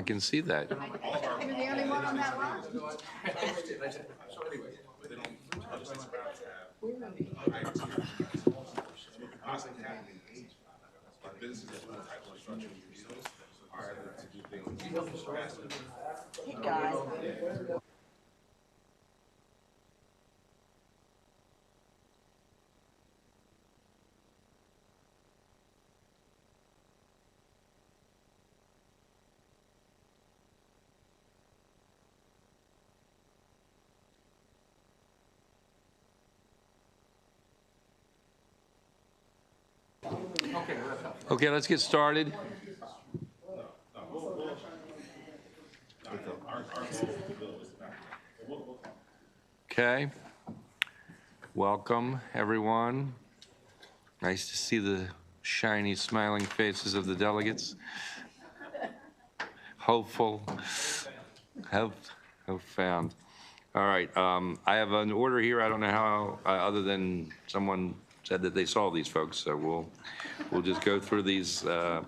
I can see that. You're the only one on that line. So anyway, they don't, Hey, guys. Okay, let's get started. Okay. Welcome, everyone. Nice to see the shiny, smiling faces of the delegates. Hopeful. Hope found. All right. I have an order here. I don't know how, other than someone said that they saw these folks, so we'll just go through these the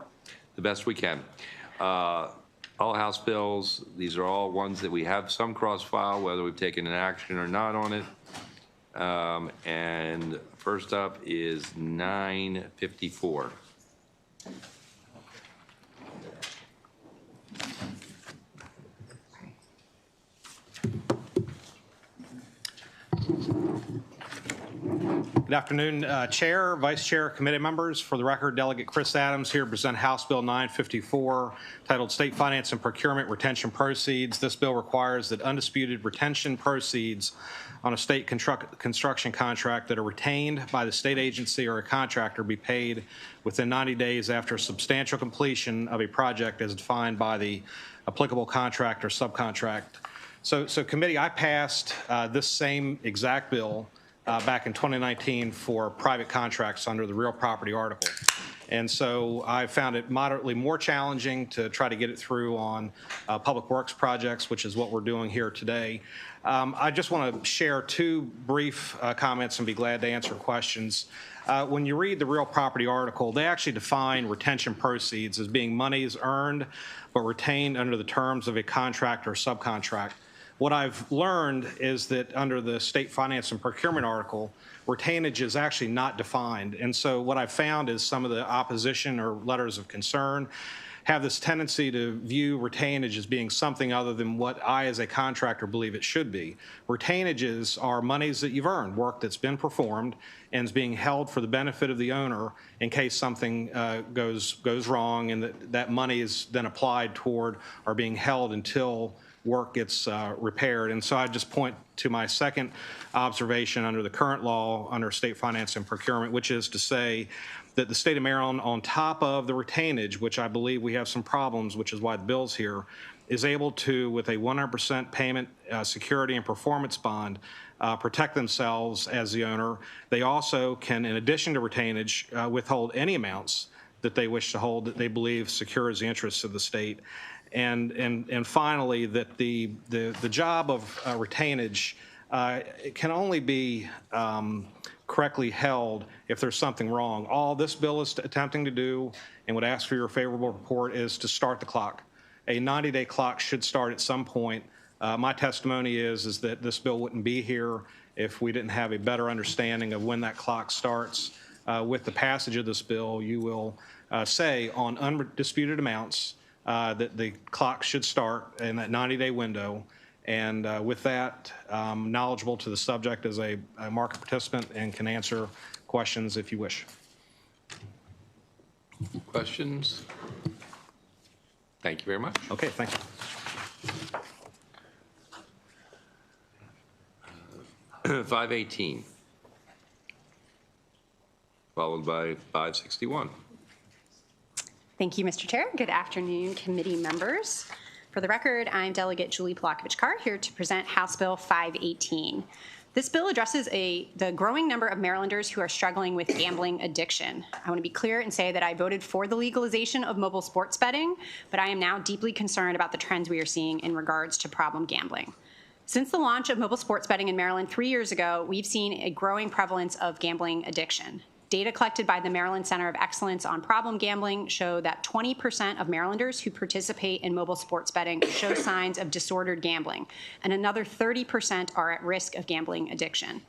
best we can. All House bills, these are all ones that we have some cross-file, whether we've taken an action or not on it. And first up is 954. Good afternoon, Chair, Vice Chair, committee members. For the record, Delegate Chris Adams here to present House Bill 954, titled State Finance and Procurement Retention Proceeds. This bill requires that undisputed retention proceeds on a state construction contract that are retained by the state agency or a contractor be paid within 90 days after substantial completion of a project as defined by the applicable contract or subcontract. So committee, I passed this same exact bill back in 2019 for private contracts under the real property article. And so I found it moderately more challenging to try to get it through on public works projects, which is what we're doing here today. I just want to share two brief comments and be glad to answer questions. When you read the real property article, they actually define retention proceeds as being monies earned but retained under the terms of a contract or subcontract. What I've learned is that under the state finance and procurement article, retainage is actually not defined. And so what I've found is some of the opposition or letters of concern have this tendency to view retainage as being something other than what I as a contractor believe it should be. Retainages are monies that you've earned, work that's been performed and is being held for the benefit of the owner in case something goes wrong, and that money is then applied toward or being held until work gets repaired. And so I just point to my second observation under the current law under state finance and procurement, which is to say that the state of Maryland, on top of the retainage, which I believe we have some problems, which is why the bill's here, is able to, with a 100% payment security and performance bond, protect themselves as the owner. They also can, in addition to retainage, withhold any amounts that they wish to hold that they believe secures the interests of the state. And finally, that the job of retainage it can only be correctly held if there's something wrong. All this bill is attempting to do, and would ask for your favorable report, is to start the clock. A 90-day clock should start at some point. My testimony is that this bill wouldn't be here if we didn't have a better understanding of when that clock starts. With the passage of this bill, you will say on undisputed amounts that the clock should start in that 90-day window. And with that, knowledgeable to the subject as a market participant and can answer questions if you wish. Questions? Thank you very much. Okay, thank you. 518, followed by 561. Thank you, Mr. Chair. Good afternoon, committee members. For the record, I'm Delegate Julie Polakovich-Carr here to present House Bill 518. This bill addresses the growing number of Marylanders who are struggling with gambling addiction. I want to be clear and say that I voted for the legalization of mobile sports betting, but I am now deeply concerned about the trends we are seeing in regards to problem gambling. Since the launch of mobile sports betting in Maryland 3 years ago, we've seen a growing prevalence of gambling addiction. Data collected by the Maryland Center of Excellence on Problem Gambling show that 20% of Marylanders who participate in mobile sports betting show signs of disordered gambling, and another 30% are at risk of gambling addiction.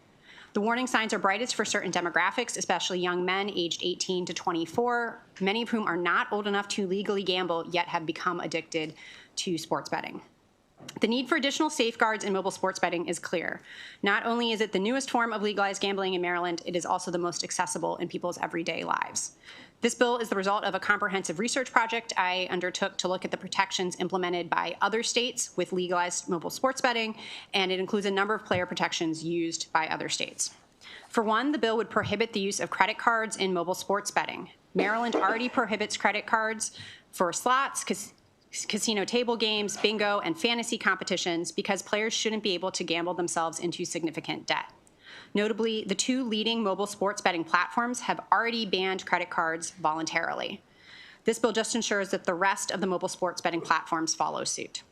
The warning signs are brightest for certain demographics, especially young men aged 18 to 24, many of whom are not old enough to legally gamble yet have become addicted to sports betting. The need for additional safeguards in mobile sports betting is clear. Not only is it the newest form of legalized gambling in Maryland, it is also the most accessible in people's everyday lives. This bill is the result of a comprehensive research project I undertook to look at the protections implemented by other states with legalized mobile sports betting, and it includes a number of player protections used by other states. For one, the bill would prohibit the use of credit cards in mobile sports betting. Maryland already prohibits credit cards for slots, casino table games, bingo, and fantasy competitions because players shouldn't be able to gamble themselves into significant debt. Notably, the two leading mobile sports betting platforms have already banned credit cards voluntarily. This bill just ensures that the rest of the mobile sports betting platforms follow suit.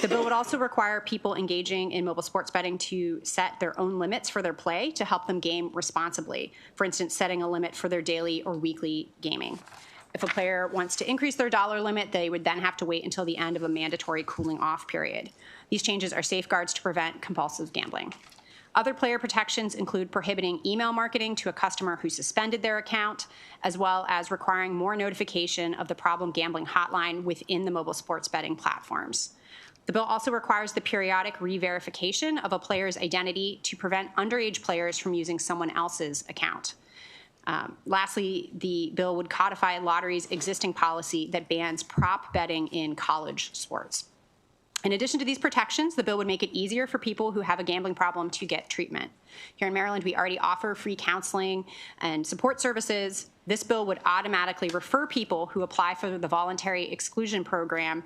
The bill would also require people engaging in mobile sports betting to set their own limits for their play to help them game responsibly, for instance, setting a limit for their daily or weekly gaming. If a player wants to increase their dollar limit, they would then have to wait until the end of a mandatory cooling off period. These changes are safeguards to prevent compulsive gambling. Other player protections include prohibiting email marketing to a customer who suspended their account, as well as requiring more notification of the problem gambling hotline within the mobile sports betting platforms. The bill also requires the periodic re-verification of a player's identity to prevent underage players from using someone else's account. Lastly, the bill would codify lottery's existing policy that bans prop betting in college sports. In addition to these protections, the bill would make it easier for people who have a gambling problem to get treatment. Here in Maryland, we already offer free counseling and support services. This bill would automatically refer people who apply for the voluntary exclusion program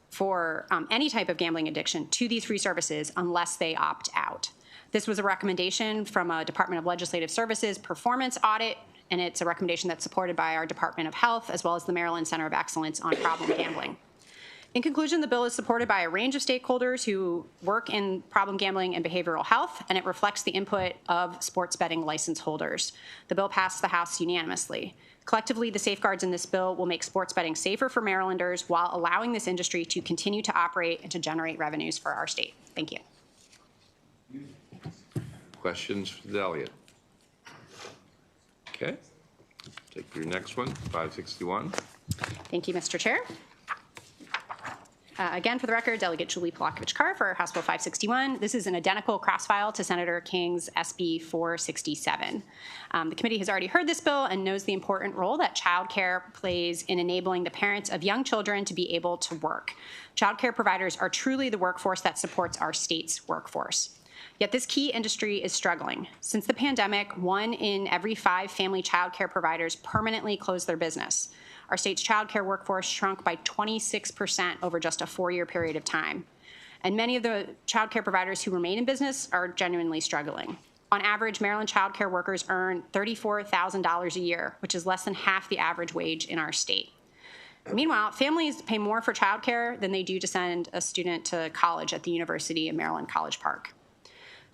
for any type of gambling addiction to these free services unless they opt out. This was a recommendation from a Department of Legislative Services performance audit, and it's a recommendation that's supported by our Department of Health as well as the Maryland Center of Excellence on Problem Gambling. In conclusion, the bill is supported by a range of stakeholders who work in problem gambling and behavioral health, and it reflects the input of sports betting license holders. The bill passed the House unanimously. Collectively, the safeguards in this bill will make sports betting safer for Marylanders while allowing this industry to continue to operate and to generate revenues for our state. Thank you. Questions for the delegate? Okay. Take your next one, 561. Thank you, Mr. Chair. Again, for the record, Delegate Julie Polakovich-Carr for House Bill 561. This is an identical cross-file to Senator King's SB 467. The committee has already heard this bill and knows the important role that child care plays in enabling the parents of young children to be able to work. Child care providers are truly the workforce that supports our state's workforce. Yet this key industry is struggling. Since the pandemic, 1 in every 5 family child care providers permanently closed their business. Our state's child care workforce shrunk by 26% over just a 4-year period of time. And many of the child care providers who remain in business are genuinely struggling. On average, Maryland child care workers earn $34,000 a year, which is less than half the average wage in our state. Meanwhile, families pay more for child care than they do to send a student to college at the University of Maryland College Park.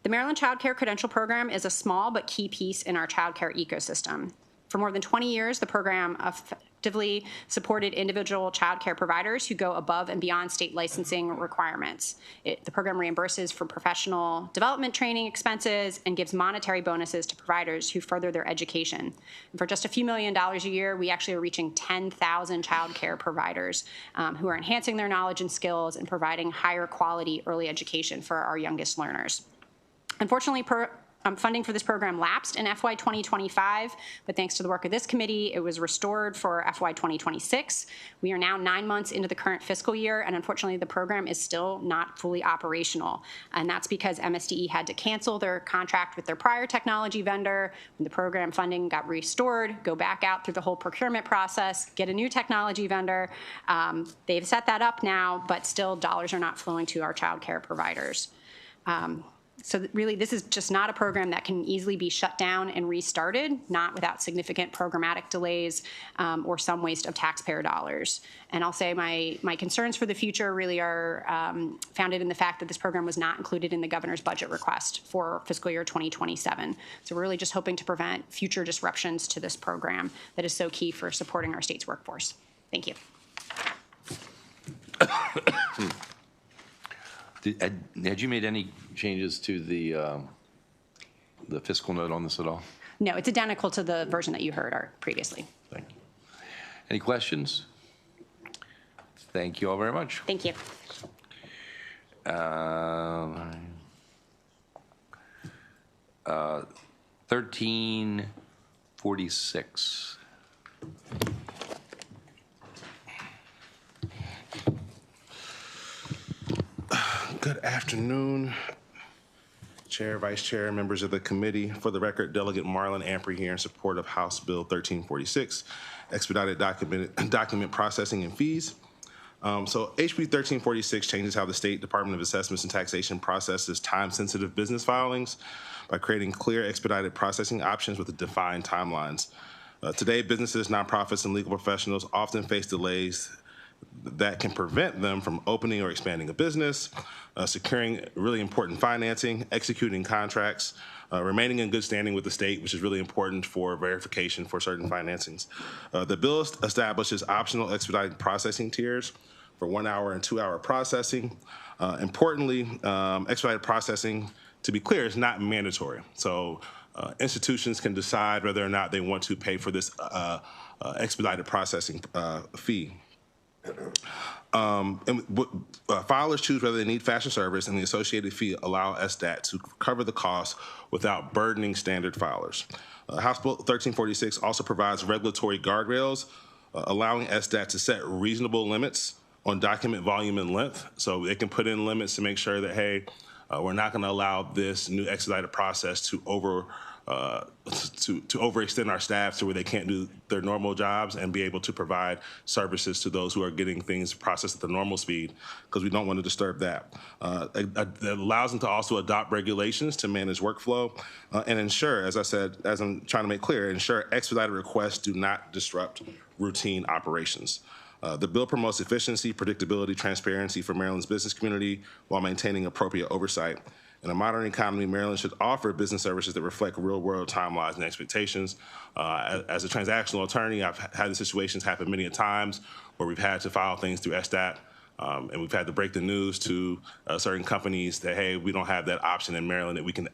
The Maryland Child Care Credential Program is a small but key piece in our child care ecosystem. For more than 20 years, the program effectively supported individual child care providers who go above and beyond state licensing requirements. The program reimburses for professional development training expenses and gives monetary bonuses to providers who further their education. And for just a few $millions a year, we actually are reaching 10,000 child care providers who are enhancing their knowledge and skills and providing higher quality early education for our youngest learners. Unfortunately, funding for this program lapsed in FY 2025, but thanks to the work of this committee, it was restored for FY 2026. We are now 9 months into the current fiscal year, and unfortunately, the program is still not fully operational. And that's because MSDE had to cancel their contract with their prior technology vendor. When the program funding got restored, go back out through the whole procurement process, get a new technology vendor. They've set that up now, but still dollars are not flowing to our child care providers. So really, this is just not a program that can easily be shut down and restarted, not without significant programmatic delays or some waste of taxpayer dollars. And I'll say my concerns for the future really are founded in the fact that this program was not included in the governor's budget request for fiscal year 2027. So we're really just hoping to prevent future disruptions to this program that is so key for supporting our state's workforce. Thank you. Had you made any changes to the fiscal note on this at all? No, it's identical to the version that you heard previously. Thank you. Any questions? Thank you all very much. Thank you. 1346. Good afternoon, Chair, Vice Chair, members of the committee. For the record, Delegate Marlon Ampry here in support of House Bill 1346, expedited document processing and fees. So HB 1346 changes how the State Department of Assessments and Taxation processes time-sensitive business filings by creating clear expedited processing options with defined timelines. Today, businesses, nonprofits, and legal professionals often face delays that can prevent them from opening or expanding a business, securing really important financing, executing contracts, remaining in good standing with the state, which is really important for verification for certain financings. The bill establishes optional expedited processing tiers for 1 hour and 2 hour processing. Importantly, expedited processing, to be clear, is not mandatory. So institutions can decide whether or not they want to pay for this expedited processing fee. Filers choose whether they need faster service, and the associated fee allow SDAT to cover the cost without burdening standard filers. House Bill 1346 also provides regulatory guardrails, allowing SDAT to set reasonable limits on document volume and length. So they can put in limits to make sure that, hey, we're not going to allow this new expedited process to overextend our staff to where they can't do their normal jobs and be able to provide services to those who are getting things processed at the normal speed, because we don't want to disturb that. It allows them to also adopt regulations to manage workflow and ensure, as I said, as I'm trying to make clear, ensure expedited requests do not disrupt routine operations. The bill promotes efficiency, predictability, transparency for Maryland's business community while maintaining appropriate oversight. In a modern economy, Maryland should offer business services that reflect real-world timelines and expectations. As a transactional attorney, I've had the situations happen many times where we've had to file things through SDAT, and we've had to break the news to certain companies that, hey, we don't have that option in Maryland, that we can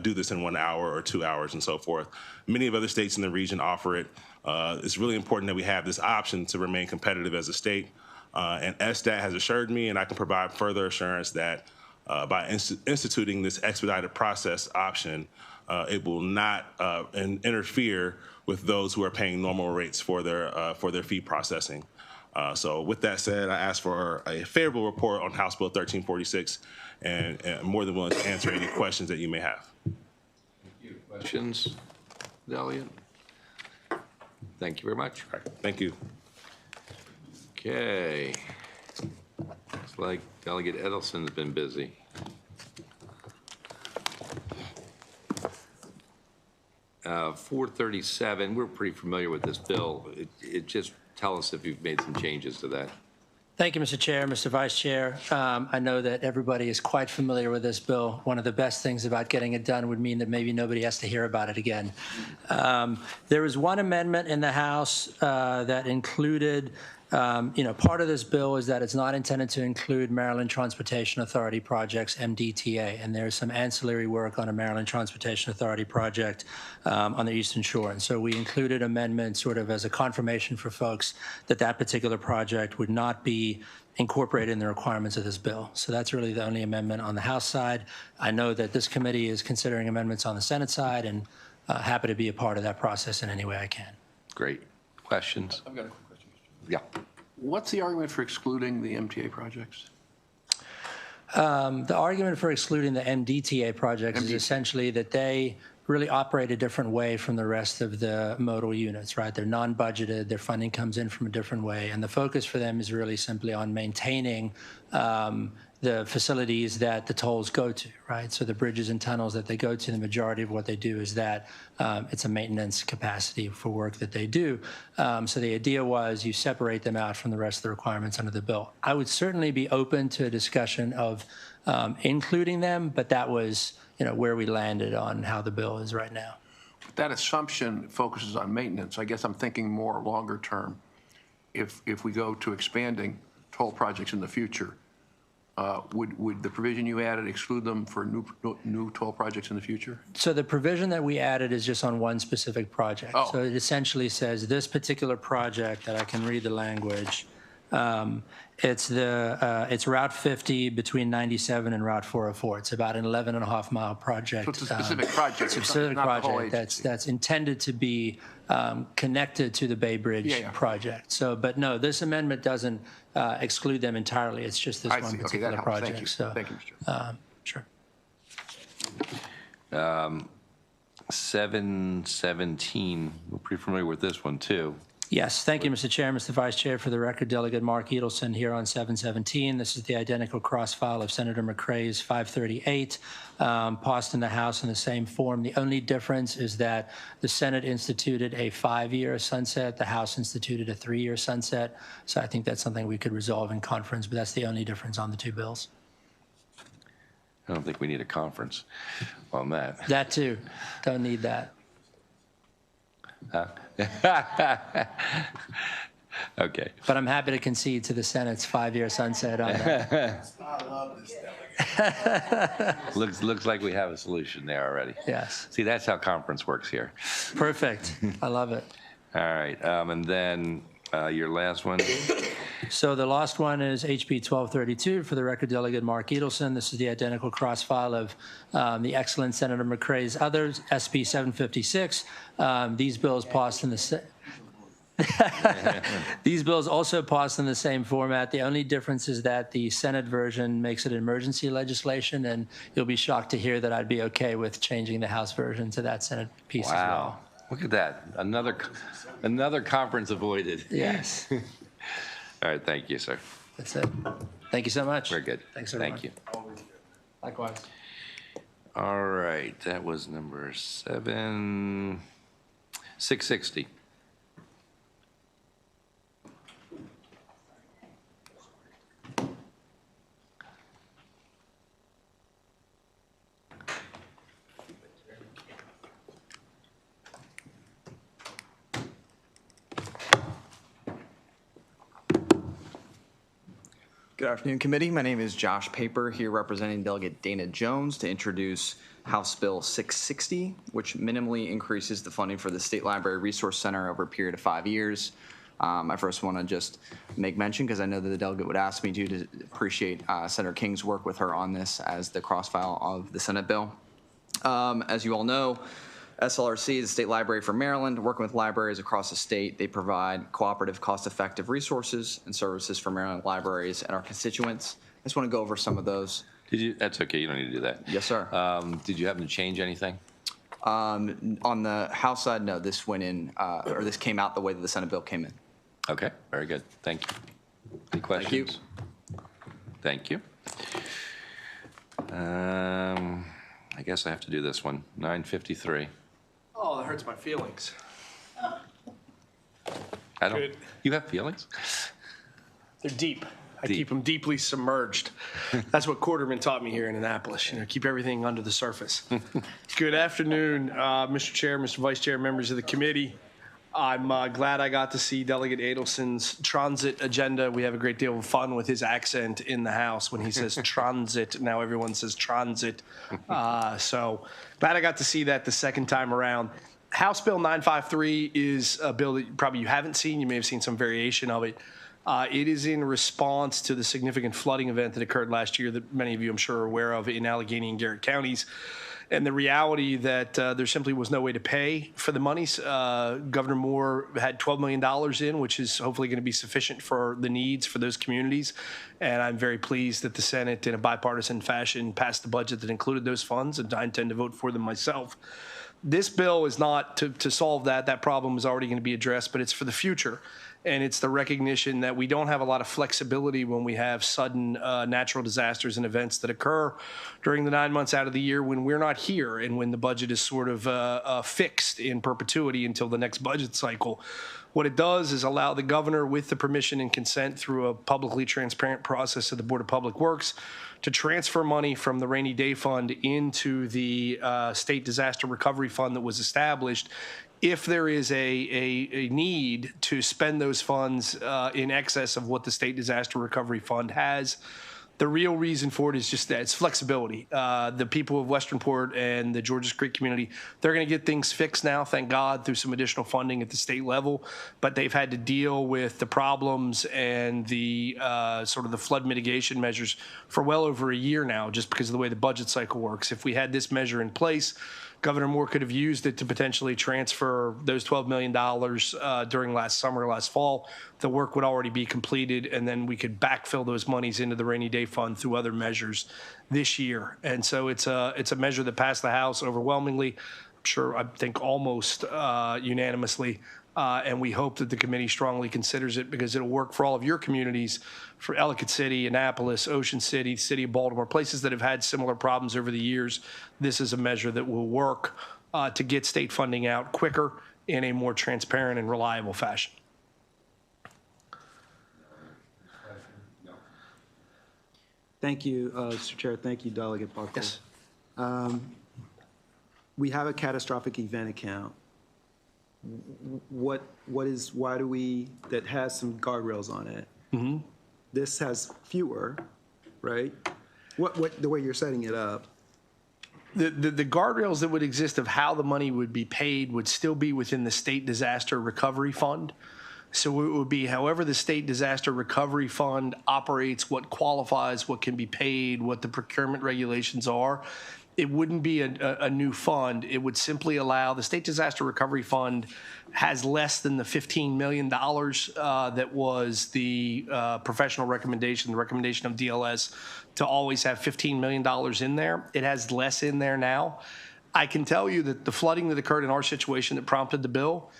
do this in 1 hour or 2 hours and so forth. Many of other states in the region offer it. It's really important that we have this option to remain competitive as a state. And SDAT has assured me, and I can provide further assurance, that by instituting this expedited process option, it will not interfere with those who are paying normal rates for their fee processing. So with that said, I ask for a favorable report on House Bill 1346, and I'm more than willing to answer any questions that you may have. Questions, Delegate? Thank you very much. All right, thank you. Okay. Looks like Delegate Edelson's been busy. Uh, 437, we're pretty familiar with this bill. Just tell us if you've made some changes to that. Thank you, Mr. Chair, Mr. Vice Chair. I know that everybody is quite familiar with this bill. One of the best things about getting it done would mean that maybe nobody has to hear about it again. There is one amendment in the House that included, part of this bill is that it's not intended to include Maryland Transportation Authority projects, MDTA, and there's some ancillary work on a Maryland Transportation Authority project on the Eastern Shore. And so we included amendments sort of as a confirmation for folks that that particular project would not be incorporated in the requirements of this bill. So that's really the only amendment on the House side. I know that this committee is considering amendments on the Senate side, and happy to be a part of that process in any way I can. Great. Questions? I've got a quick question, Mr. Yeah. What's the argument for excluding the MTA projects? The argument for excluding the MDTA projects is essentially that they really operate a different way from the rest of the modal units, right? They're non-budgeted, their funding comes in from a different way, and the focus for them is really simply on maintaining the facilities that the tolls go to, right? So the bridges and tunnels that they go to, the majority of what they do is that it's a maintenance capacity for work that they do. So the idea was you separate them out from the rest of the requirements under the bill. I would certainly be open to a discussion of including them, but that was where we landed on how the bill is right now. That assumption focuses on maintenance. I guess I'm thinking more longer term. If we go to expanding toll projects in the future, would the provision you added exclude them for new toll projects in the future? So the provision that we added is just on one specific project. Oh. So it essentially says this particular project, that I can read the language, it's Route 50 between 97 and Route 404. It's about an 11.5-mile project. So it's a specific project. Specific not the whole project agency. that's intended to be connected to the Bay Bridge Yeah, yeah. project. So, but no, this amendment doesn't exclude them entirely. It's just this I one see. Okay, particular that helps. project. Thank you. So, Thank you, Mr. Sure. 717, we're pretty familiar with this one, too. Yes, thank you, Mr. Chair, Mr. Vice Chair. For the record, Delegate Mark Edelson here on 717. This is the identical cross-file of Senator McCrae's 538, passed in the House in the same form. The only difference is that the Senate instituted a 5-year sunset. The House instituted a 3-year sunset. So I think that's something we could resolve in conference, but that's the only difference on the two bills. I don't think we need a conference on that. That too. Don't need that. Okay. But I'm happy to concede to the Senate's 5-year sunset on that. Looks like we have a solution there already. Yes. See, that's how conference works here. Perfect. I love it. All right, and then your last one. So the last one is HB 1232. For the record, Delegate Mark Edelson. This is the identical cross-file of the excellent Senator McCrae's others, SB 756. These bills passed in the These bills also passed in the same format. The only difference is that the Senate version makes it emergency legislation, and you'll be shocked to hear that I'd be okay with changing the House version to that Senate piece as well. Wow, look at that. Another conference avoided. Yes, All right, thank you, sir. that's it. Thank you so much. Very good. Thanks, everyone. Thank you. Likewise. All right, that was number 660. Good afternoon, committee. My name is Josh Paper, here representing Delegate Dana Jones to introduce House Bill 660, which minimally increases the funding for the State Library Resource Center over a period of 5 years. I first want to just make mention, because I know that the delegate would ask me to appreciate Senator King's work with her on this as the cross-file of the Senate bill. As you all know, SLRC is the State Library for Maryland. Working with libraries across the state, they provide cooperative, cost-effective resources and services for Maryland libraries and our constituents. I just want to go over some of those. That's okay, you don't need to do that. Yes, sir. Did you happen to change anything? On the House side, no, this went in, or this came out the way that the Senate bill came in. Okay, very good. Thank you. Any questions? Thank you. I guess I have to do this one. 953. Oh, that hurts my feelings. I don't. Good. You have feelings? They're deep. I Deep. keep them deeply submerged. That's what Quarterman taught me here in Annapolis. Keep everything under the surface. Good afternoon, Mr. Chair, Mr. Vice Chair, members of the committee. I'm glad I got to see Delegate Adelson's transit agenda. We have a great deal of fun with his accent in the House when he says transit. Now everyone says transit. So glad I got to see that the second time around. House Bill 953 is a bill that probably you haven't seen. You may have seen some variation of it. It is in response to the significant flooding event that occurred last year that many of you, I'm sure, are aware of in Allegheny and Garrett counties. And the reality that there simply was no way to pay for the monies. Governor Moore had $12 million in, which is hopefully going to be sufficient for the needs for those communities. And I'm very pleased that the Senate, in a bipartisan fashion, passed the budget that included those funds, and I intend to vote for them myself. This bill is not to solve that. That problem is already going to be addressed, but it's for the future. And it's the recognition that we don't have a lot of flexibility when we have sudden natural disasters and events that occur during the 9 months out of the year when we're not here and when the budget is sort of fixed in perpetuity until the next budget cycle. What it does is allow the governor, with the permission and consent through a publicly transparent process of the Board of Public Works, to transfer money from the rainy day fund into the state disaster recovery fund that was established if there is a need to spend those funds in excess of what the state disaster recovery fund has. The real reason for it is just that it's flexibility. The people of Westernport and the Georges Creek community, they're going to get things fixed now, thank God, through some additional funding at the state level. But they've had to deal with the problems and the sort of the flood mitigation measures for well over a year now, just because of the way the budget cycle works. If we had this measure in place, Governor Moore could have used it to potentially transfer those $12 million during last summer, last fall. The work would already be completed, and then we could backfill those monies into the rainy day fund through other measures this year. And so it's a measure that passed the House overwhelmingly, I think almost unanimously. And we hope that the committee strongly considers it because it'll work for all of your communities, for Ellicott City, Annapolis, Ocean City, City of Baltimore, places that have had similar problems over the years. This is a measure that will work to get state funding out quicker in a more transparent and reliable fashion. Thank you, Mr. Chair. Thank you, Delegate Buckle. Yes. We have a catastrophic event account. Why do we, that has some guardrails on it? Mm-hmm. This has fewer, right? The way you're setting it up. The guardrails that would exist of how the money would be paid would still be within the State Disaster Recovery Fund. So it would be however the State Disaster Recovery Fund operates, what qualifies, what can be paid, what the procurement regulations are. It wouldn't be a new fund. It would simply allow the State Disaster Recovery Fund has less than the $15 million that was the professional recommendation, the recommendation of DLS to always have $15 million in there. It has less in there now. I can tell you that the flooding that occurred in our situation that prompted the bill,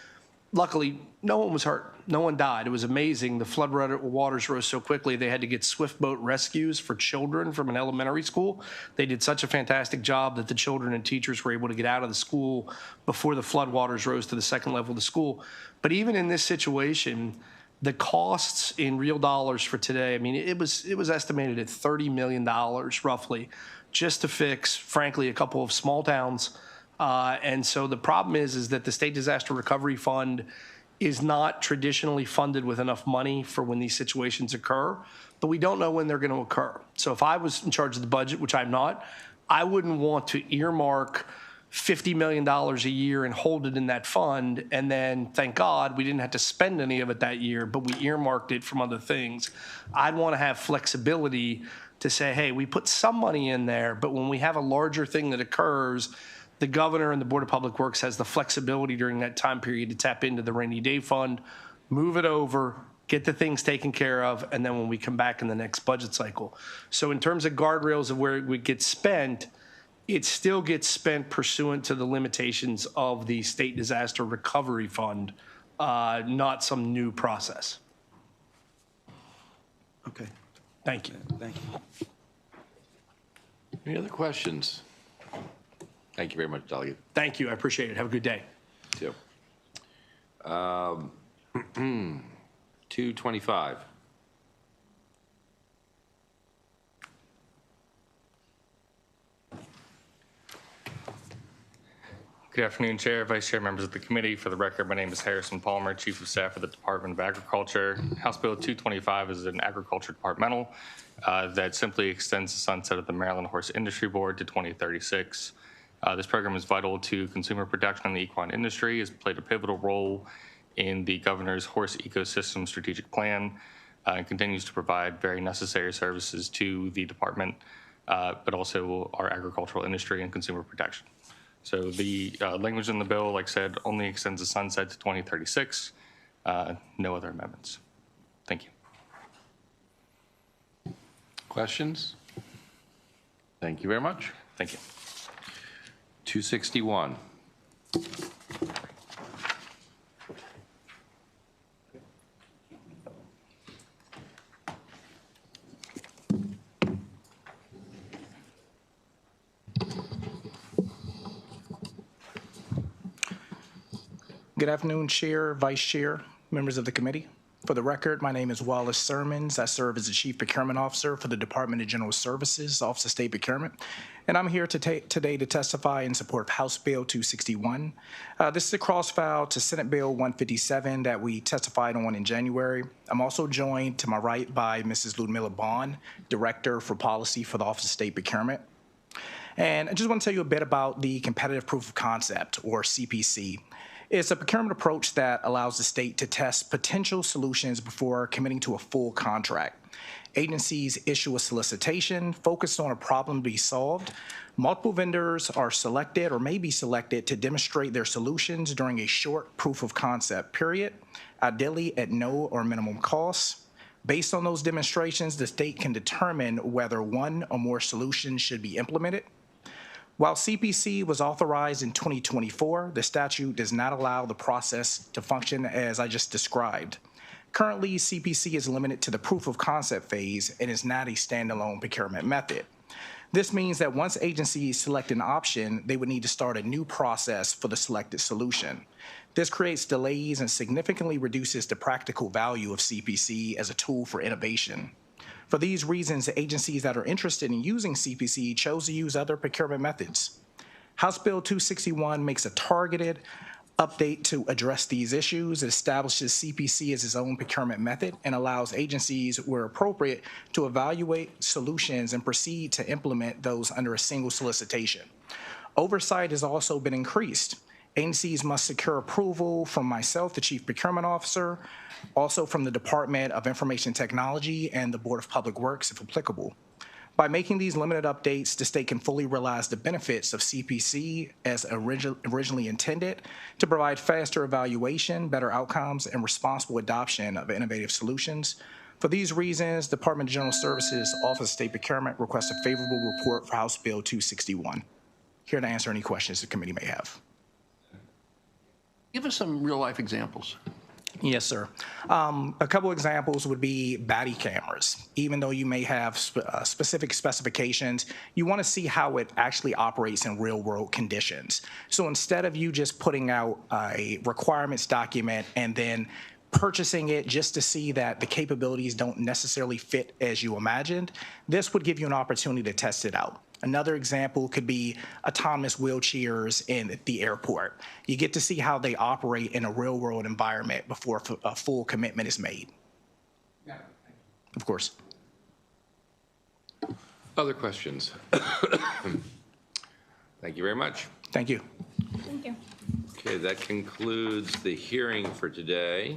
luckily, no one was hurt. No one died. It was amazing. The flood waters rose so quickly, they had to get swift boat rescues for children from an elementary school. They did such a fantastic job that the children and teachers were able to get out of the school before the flood waters rose to the second level of the school. But even in this situation, the costs in real dollars for today, I mean, it was estimated at $30 million roughly just to fix, frankly, a couple of small towns. And so the problem is that the State Disaster Recovery Fund is not traditionally funded with enough money for when these situations occur, but we don't know when they're going to occur. So if I was in charge of the budget, which I'm not, I wouldn't want to earmark $50 million a year and hold it in that fund, and then, thank God, we didn't have to spend any of it that year, but we earmarked it from other things. I'd want to have flexibility to say, hey, we put some money in there, but when we have a larger thing that occurs, the governor and the Board of Public Works has the flexibility during that time period to tap into the rainy day fund, move it over, get the things taken care of, and then when we come back in the next budget cycle. So in terms of guardrails of where it would get spent, it still gets spent pursuant to the limitations of the State Disaster Recovery Fund, not some new process. Okay. Thank you. Thank you. Any other questions? Thank you very much, Delegate. Thank you. I appreciate it. Have a good day. Too. 225. Good afternoon, Chair, Vice Chair, members of the committee. For the record, my name is Harrison Palmer, Chief of Staff for the Department of Agriculture. House Bill 225 is an agriculture departmental that simply extends the sunset of the Maryland Horse Industry Board to 2036. This program is vital to consumer protection in the equine industry. It's played a pivotal role in the governor's horse ecosystem strategic plan and continues to provide very necessary services to the department, but also our agricultural industry and consumer protection. So the language in the bill, like I said, only extends the sunset to 2036. No other amendments. Thank you. Questions? Thank you very much. Thank you. 261. Good afternoon, Chair, Vice Chair, members of the committee. For the record, my name is Wallace Sermons. I serve as the Chief Procurement Officer for the Department of General Services, Office of State Procurement, and I'm here today to testify in support of House Bill 261. This is a cross-file to Senate Bill 157 that we testified on in January. I'm also joined to my right by Mrs. Ludmilla Bond, Director for Policy for the Office of State Procurement. And I just want to tell you a bit about the Competitive Proof of Concept, or CPC. It's a procurement approach that allows the state to test potential solutions before committing to a full contract. Agencies issue a solicitation focused on a problem to be solved. Multiple vendors are selected or may be selected to demonstrate their solutions during a short proof of concept period, ideally at no or minimum cost. Based on those demonstrations, the state can determine whether one or more solutions should be implemented. While CPC was authorized in 2024, the statute does not allow the process to function as I just described. Currently, CPC is limited to the proof of concept phase and is not a standalone procurement method. This means that once agencies select an option, they would need to start a new process for the selected solution. This creates delays and significantly reduces the practical value of CPC as a tool for innovation. For these reasons, the agencies that are interested in using CPC chose to use other procurement methods. House Bill 261 makes a targeted update to address these issues. It establishes CPC as its own procurement method and allows agencies, where appropriate, to evaluate solutions and proceed to implement those under a single solicitation. Oversight has also been increased. Agencies must secure approval from myself, the Chief Procurement Officer, also from the Department of Information Technology and the Board of Public Works, if applicable. By making these limited updates, the state can fully realize the benefits of CPC as originally intended to provide faster evaluation, better outcomes, and responsible adoption of innovative solutions. For these reasons, Department of General Services, Office of State Procurement requests a favorable report for House Bill 261. Here to answer any questions the committee may have. Give us some real-life examples. Yes, sir. A couple examples would be body cameras. Even though you may have specific specifications, you want to see how it actually operates in real-world conditions. So instead of you just putting out a requirements document and then purchasing it just to see that the capabilities don't necessarily fit as you imagined, this would give you an opportunity to test it out. Another example could be autonomous wheelchairs in the airport. You get to see how they operate in a real-world environment before a full commitment is made. Yeah. Of course. Other questions? Thank you very much. Thank you. Thank you. Okay, that concludes the hearing for today.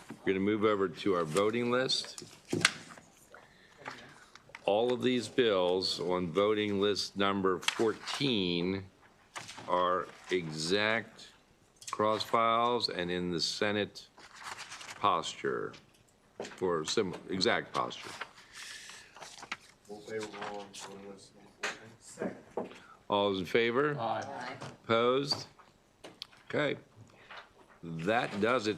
We're going to move over to our voting list. All of these bills on voting list number 14 are exact cross files and in the Senate posture, for exact posture. All those in favor? Aye. Opposed? Okay. That does it